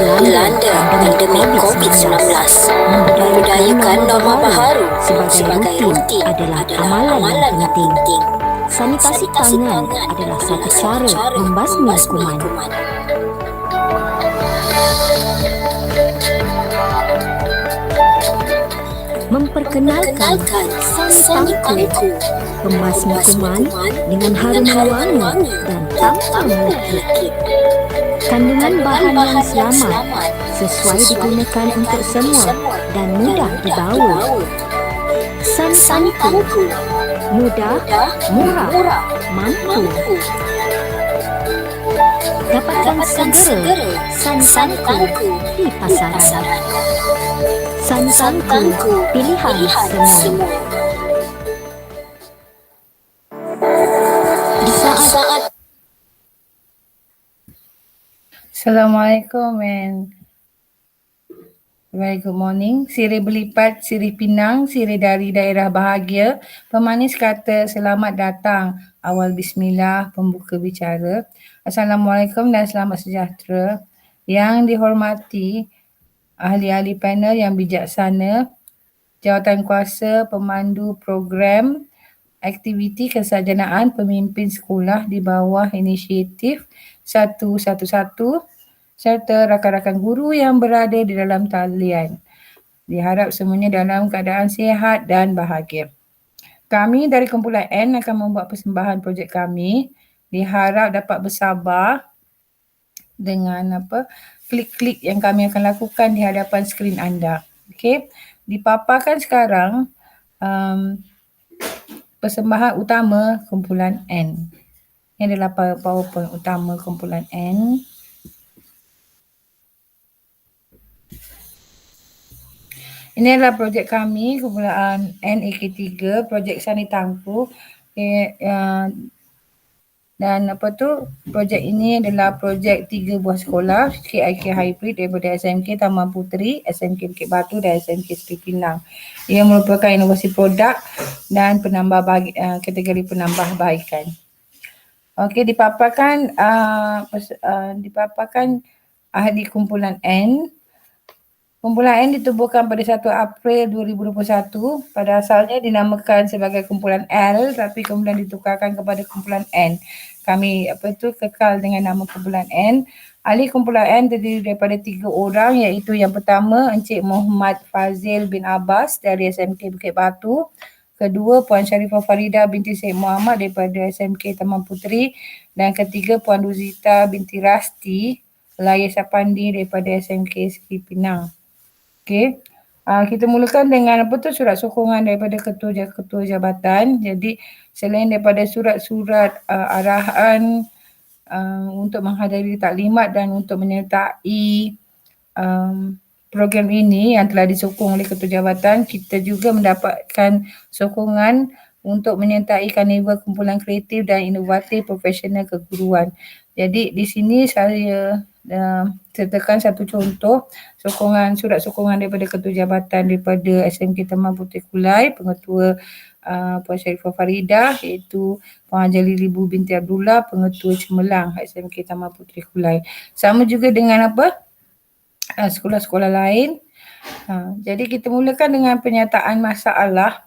dilanda pandemik COVID-19. Membudayakan norma baharu sebagai rutin adalah amalan yang penting. Sanitasi tangan adalah satu cara membasmi kuman. Memperkenalkan Sani Tangku, pembasmi kuman dengan harum wangi dan tanpa melekit. Kandungan bahan yang selamat, sesuai digunakan untuk semua dan mudah dibawa. Sani Tangku, mudah, murah, mampu. Dapatkan segera Sani Tangku di pasaran. Sani Tangku, pilihan semua. Di saat Assalamualaikum and very good morning. Sirih berlipat, sirih pinang, sirih dari daerah bahagia. Pemanis kata selamat datang. Awal bismillah, pembuka bicara. Assalamualaikum dan selamat sejahtera. Yang dihormati ahli-ahli panel yang bijaksana, jawatan kuasa pemandu program aktiviti kesarjanaan pemimpin sekolah di bawah inisiatif 111 serta rakan-rakan guru yang berada di dalam talian. Diharap semuanya dalam keadaan sihat dan bahagia. Kami dari kumpulan N akan membuat persembahan projek kami. Diharap dapat bersabar dengan klik-klik yang kami akan lakukan di hadapan skrin anda. Okey, dipaparkan sekarang persembahan utama kumpulan N. Ini adalah PowerPoint utama kumpulan N. Ini adalah projek kami, kumpulan NAK3, projek Sani Tangku. Dan projek ini adalah projek 3 buah sekolah KIK Hybrid daripada SMK Taman Puteri, SMK Bukit Batu dan SMK Seri Pinang. Ia merupakan inovasi produk dan kategori penambahbaikan. Okey, dipaparkan ahli kumpulan N. Kumpulan N ditubuhkan pada 1 April 2021. Pada asalnya dinamakan sebagai kumpulan L tapi kemudian ditukarkan kepada kumpulan N. Kami kekal dengan nama kumpulan N. Ahli kumpulan N terdiri daripada 3 orang, iaitu yang pertama Encik Muhammad Fazil bin Abbas dari SMK Bukit Batu. Kedua, Puan Sharifah Farida binti Syed Muhammad daripada SMK Taman Puteri. Dan ketiga, Puan Ruzita binti Rasti Laya Sapandi daripada SMK Seri Pinang. Okey. Kita mulakan dengan surat sokongan daripada ketua jabatan. Jadi selain daripada surat-surat arahan untuk menghadiri taklimat dan untuk menyertai program ini yang telah disokong oleh ketua jabatan, kita juga mendapatkan sokongan untuk menyertai karnival kumpulan kreatif dan inovatif profesional keguruan. Jadi di sini saya sertakan satu contoh surat sokongan daripada ketua jabatan daripada SMK Taman Puteri Kulai, pengetua Puan Sharifah Farida, iaitu Puan Haji Lilibu binti Abdullah, pengetua Cemerlang SMK Taman Puteri Kulai. Sama juga dengan sekolah-sekolah lain. Jadi kita mulakan dengan penyataan masalah.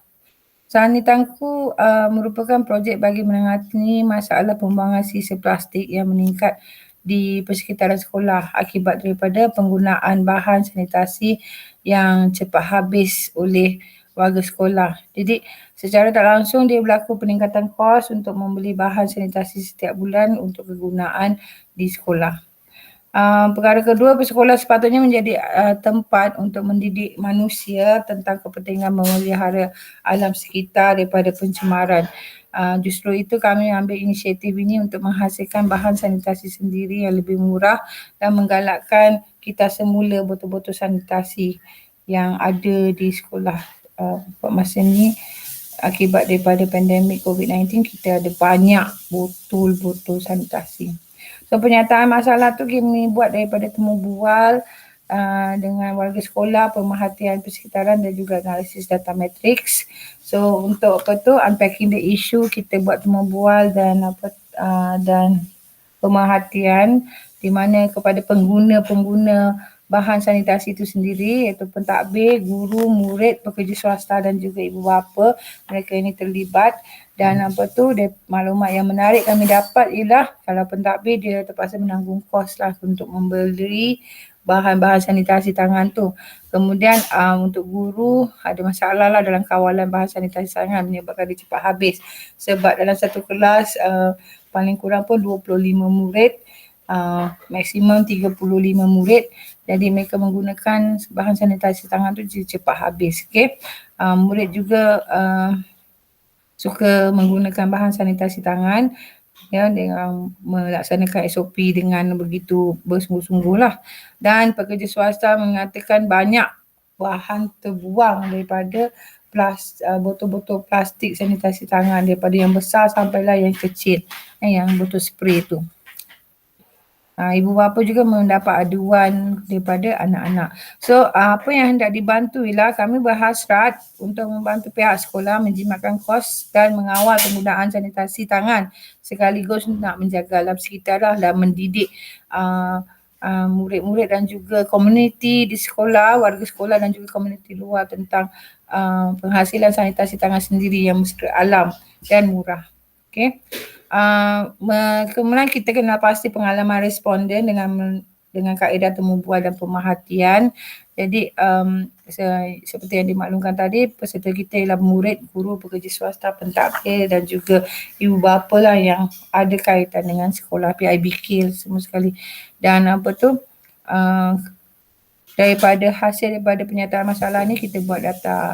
Sani Tangku merupakan projek bagi menangani masalah pembuangan sisa plastik yang meningkat di persekitaran sekolah akibat daripada penggunaan bahan sanitasi yang cepat habis oleh warga sekolah. Jadi secara tak langsung dia berlaku peningkatan kos untuk membeli bahan sanitasi setiap bulan untuk kegunaan di sekolah. Perkara kedua, sekolah sepatutnya menjadi tempat untuk mendidik manusia tentang kepentingan memelihara alam sekitar daripada pencemaran. Justru itu kami ambil inisiatif ini untuk menghasilkan bahan sanitasi sendiri yang lebih murah dan menggalakkan kita semula botol-botol sanitasi yang ada di sekolah. Masa ni akibat daripada pandemik COVID-19, kita ada banyak botol-botol sanitasi. So pernyataan masalah tu kami buat daripada temu bual dengan warga sekolah, pemerhatian persekitaran dan juga analisis data matrix. So untuk unpacking the issue, kita buat temu bual dan dan pemerhatian di mana kepada pengguna-pengguna bahan sanitasi itu sendiri, iaitu pentadbir, guru, murid, pekerja swasta dan juga ibu bapa, mereka ini terlibat. Dan maklumat yang menarik kami dapat ialah kalau pentadbir dia terpaksa menanggung kos lah untuk membeli bahan-bahan sanitasi tangan tu. Kemudian untuk guru ada masalah lah dalam kawalan bahan sanitasi tangan menyebabkan dia cepat habis. Sebab dalam satu kelas paling kurang pun 25 murid, maksimum 35 murid. Jadi mereka menggunakan bahan sanitasi tangan tu cepat habis. Murid juga suka menggunakan bahan sanitasi tangan dengan melaksanakan SOP dengan begitu bersungguh-sungguh lah. Dan pekerja swasta mengatakan banyak bahan terbuang daripada botol-botol plastik sanitasi tangan, daripada yang besar sampailah yang kecil, yang botol spray tu. Ibu bapa juga mendapat aduan daripada anak-anak. So apa yang hendak dibantu ialah kami berhasrat untuk membantu pihak sekolah menjimatkan kos dan mengawal penggunaan sanitasi tangan sekaligus nak menjaga alam sekitar lah dan mendidik murid-murid dan juga komuniti di sekolah, warga sekolah dan juga komuniti luar tentang penghasilan sanitasi tangan sendiri yang bersifat alam dan murah. Kemudian kita kena pasti pengalaman responden dengan kaedah temu bual dan pemerhatian. Jadi seperti yang dimaklumkan tadi, peserta kita ialah murid, guru, pekerja swasta, pentadbir dan juga ibu bapa lah yang ada kaitan dengan sekolah PIBK semua sekali. Dan daripada penyataan masalah ni kita buat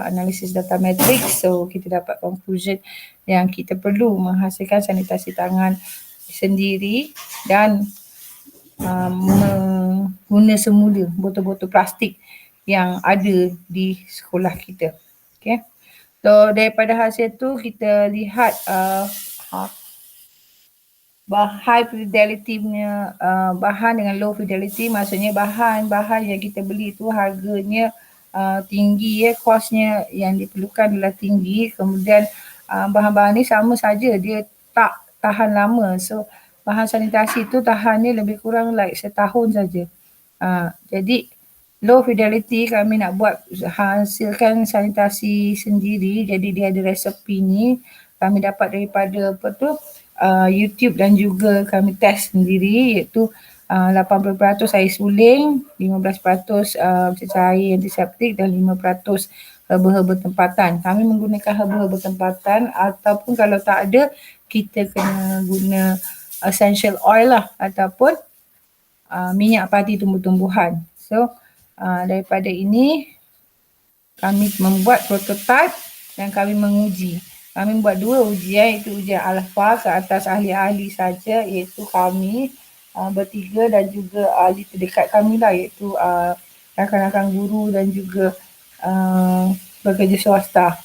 analisis data matrix, so kita dapat conclusion yang kita perlu menghasilkan sanitasi tangan sendiri dan guna semula botol-botol plastik yang ada di sekolah kita. So daripada hasil tu kita lihat high fidelity punya bahan dengan low fidelity, maksudnya bahan-bahan yang kita beli tu harganya tinggi, kosnya yang diperlukan adalah tinggi. Kemudian bahan-bahan ni sama saja, dia tak tahan lama. So bahan sanitasi tu tahannya lebih kurang setahun saja. Jadi low fidelity kami nak buat hasilkan sanitasi sendiri, jadi dia ada resepi ni kami dapat daripada YouTube dan juga kami test sendiri, iaitu 80% air suling, 15% cecair air antiseptik dan 5% herba-herba tempatan. Kami menggunakan herba-herba tempatan ataupun kalau tak ada kita kena guna essential oil lah ataupun minyak padi tumbuh-tumbuhan. So daripada ini kami membuat prototype dan kami menguji. Kami buat 2 ujian, iaitu ujian alpha ke atas ahli-ahli saja, iaitu kami bertiga dan juga ahli terdekat kami lah, iaitu rakan-rakan guru dan juga pekerja swasta.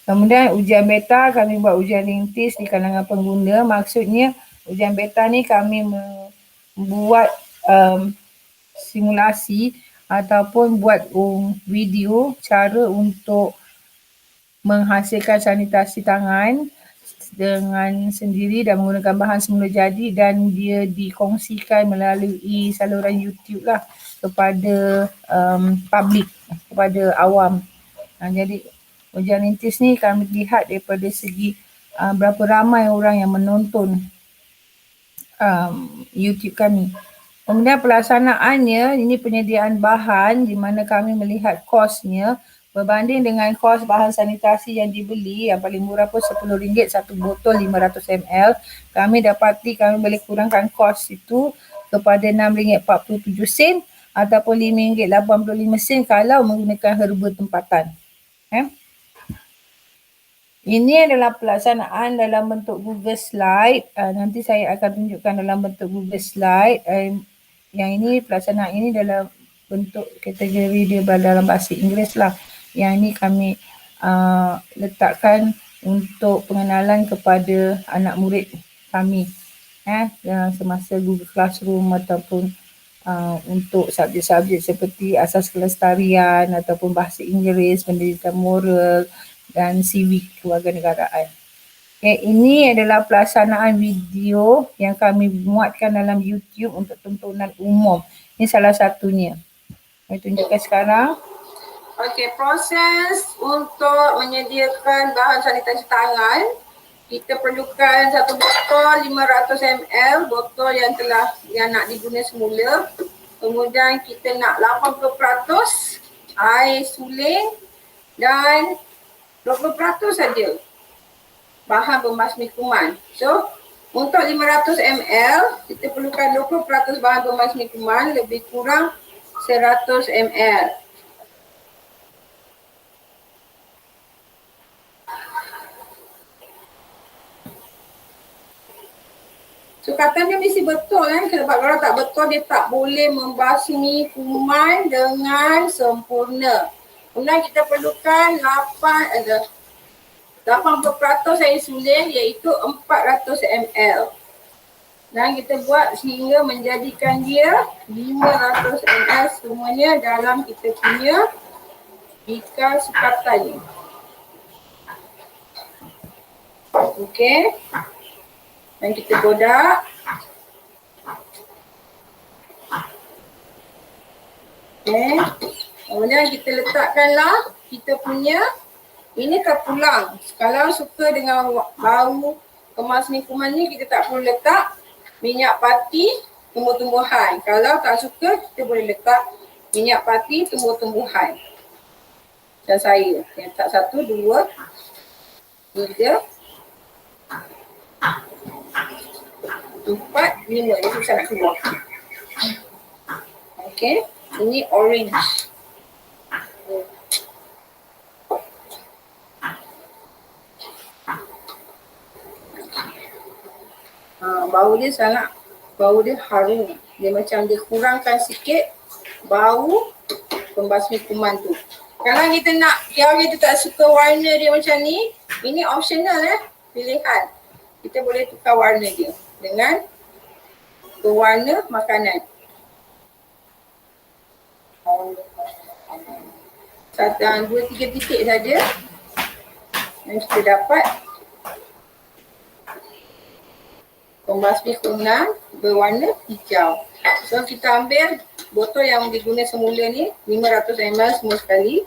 Kemudian ujian beta, kami buat ujian rintis di kalangan pengguna. Maksudnya ujian beta ni kami membuat simulasi ataupun buat video cara untuk menghasilkan sanitasi tangan dengan sendiri dan menggunakan bahan semula jadi, dan dia dikongsikan melalui saluran YouTube lah kepada publik, kepada awam. Jadi ujian rintis ni kami lihat daripada segi berapa ramai orang yang menonton YouTube kami. Kemudian pelaksanaannya, ini penyediaan bahan di mana kami melihat kosnya berbanding dengan kos bahan sanitasi yang dibeli, yang paling murah pun RM10 satu botol 500 ml. Kami dapati kami boleh kurangkan kos itu kepada RM6.47 ataupun RM5.85 kalau menggunakan herba tempatan. Ini adalah pelaksanaan dalam bentuk Google Slide. Nanti saya akan tunjukkan dalam bentuk Google Slide. Yang ini pelaksanaan ini dalam bentuk kategori dia dalam bahasa Inggeris lah. Yang ini kami letakkan untuk pengenalan kepada anak murid kami semasa Google Classroom ataupun untuk subjek-subjek seperti asas kelestarian ataupun bahasa Inggeris, pendidikan moral dan civic kewarganegaraan. Okay, ini adalah pelaksanaan video yang kami muatkan dalam YouTube untuk tontonan umum. Ini salah satunya. Saya tunjukkan sekarang. Okey, proses untuk menyediakan bahan sanitasi tangan, kita perlukan satu botol 500 ml, botol yang nak diguna semula. Kemudian kita nak 80% air suling dan 20% saja bahan pembasmi kuman. So, untuk 500 ml, kita perlukan 20% bahan pembasmi kuman, lebih kurang 100 ml. So, katanya mesti betul kan, sebab kalau tak betul, dia tak boleh membasmi kuman dengan sempurna. Kemudian kita perlukan 80% air suling iaitu 400 ml. Dan kita buat sehingga menjadikan dia 500 ml semuanya dalam kita punya bikar sukatan ni. Okey. Dan kita godak. Okey. Kemudian kita letakkanlah kita punya, ini terpulang. Kalau suka dengan bau pembasmi kuman ni, kita tak perlu letak minyak pati tumbuh-tumbuhan. Kalau tak suka, kita boleh letak minyak pati tumbuh-tumbuhan. Dan saya letak 1, 2, 3, 4, 5. Ini susah nak keluar. Okey, ini orange. Bau dia harum. Dia macam dia kurangkan sikit bau pembasmi kuman tu. Kalau kita nak, kalau kita tak suka warna dia macam ni, ini optional pilihan. Kita boleh tukar warna dia dengan berwarna makanan. Satu, 2, 3 titik saja yang kita dapat pembasmi kuman berwarna hijau. So kita ambil botol yang diguna semula ni, 500 ml semua sekali.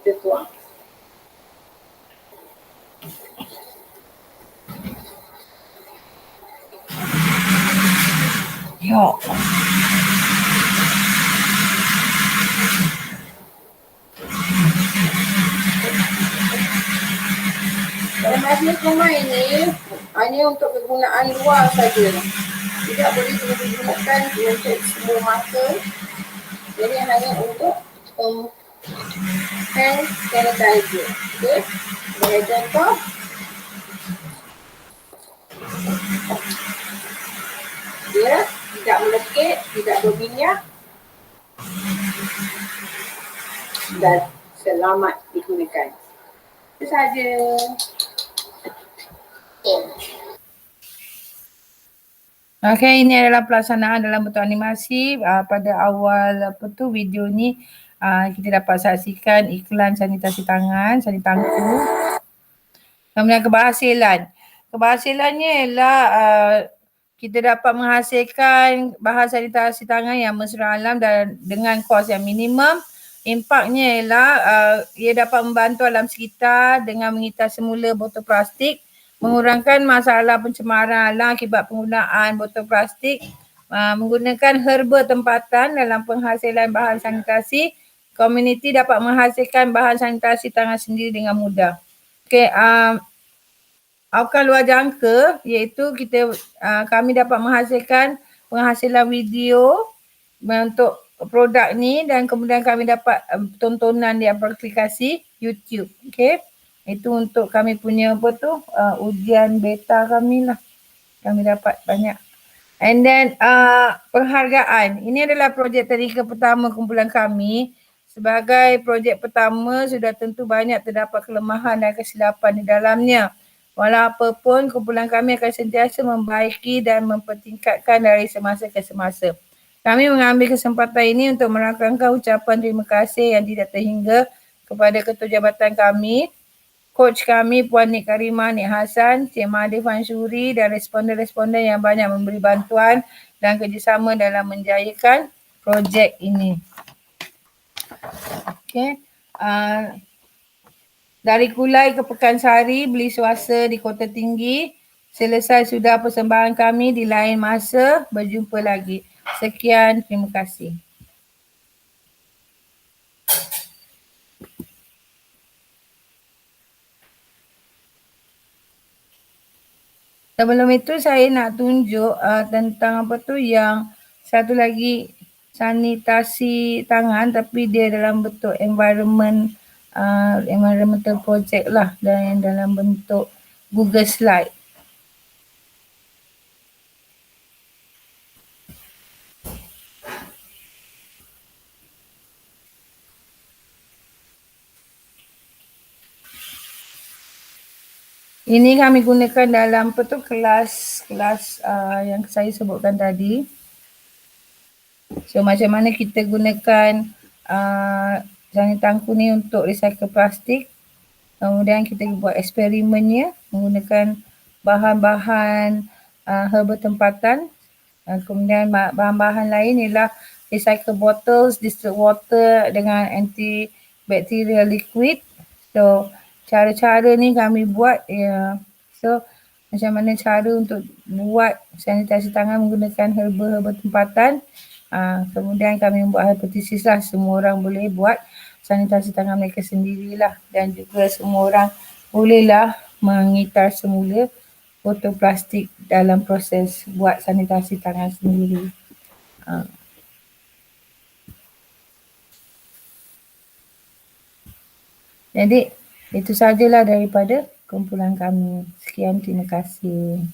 Kita tuang. Ya. Pembasmi kuman ini hanya untuk kegunaan luar saja. Tidak boleh digunakan untuk semua masa. Jadi hanya untuk hand sanitizer. Okey. Sebagai contoh, dia tidak melekit, tidak berminyak dan selamat digunakan. Itu sahaja. Okay, ini adalah pelaksanaan dalam bentuk animasi. Pada awal video ni kita dapat saksikan iklan sanitasi tangan, sanitangku. Kemudian keberhasilan. Keberhasilannya ialah kita dapat menghasilkan bahan sanitasi tangan yang mesra alam dan dengan kos yang minimum. Impaknya ialah ia dapat membantu alam sekitar dengan mengitar semula botol plastik, mengurangkan masalah pencemaran alam akibat penggunaan botol plastik, menggunakan herba tempatan dalam penghasilan bahan sanitasi. Komuniti dapat menghasilkan bahan sanitasi tangan sendiri dengan mudah. Okey, outcome luar jangka iaitu kami dapat menghasilkan penghasilan video untuk produk ni dan kemudian kami dapat tontonan di aplikasi YouTube. Okey. Itu untuk kami punya ujian beta kami lah. Kami dapat banyak. And then penghargaan. Ini adalah projek tadika pertama kumpulan kami. Sebagai projek pertama sudah tentu banyak terdapat kelemahan dan kesilapan di dalamnya. Walaupun kumpulan kami akan sentiasa membaiki dan mempertingkatkan dari semasa ke semasa. Kami mengambil kesempatan ini untuk merakamkan ucapan terima kasih yang tidak terhingga kepada ketua jabatan kami, coach kami Puan Nik Karimah, Nik Hassan, Cik Mahathir Fansuri dan responden-responden yang banyak memberi bantuan dan kerjasama dalam menjayakan projek ini. Okey. Dari Kulai ke Pekansari, beli swasta di Kota Tinggi. Selesai sudah persembahan kami di lain masa. Berjumpa lagi. Sekian, terima kasih. Sebelum itu saya nak tunjuk tentang apa tu yang satu lagi sanitasi tangan tapi dia dalam bentuk environmental project lah dan dalam bentuk Google Slide. Ini kami gunakan dalam apa tu kelas yang saya sebutkan tadi. So macam mana kita gunakan sanitangku ni untuk recycle plastik. Kemudian kita buat eksperimennya menggunakan bahan-bahan herba tempatan. Kemudian bahan-bahan lain ialah recycle bottles, distilled water dengan antibacterial liquid. So cara-cara ni kami buat so macam mana cara untuk buat sanitasi tangan menggunakan herba-herba tempatan. Kemudian kami membuat hipotesis lah, semua orang boleh buat sanitasi tangan mereka sendirilah dan juga semua orang bolehlah mengitar semula botol plastik dalam proses buat sanitasi tangan sendiri. Jadi itu sajalah daripada kumpulan kami. Sekian, terima kasih.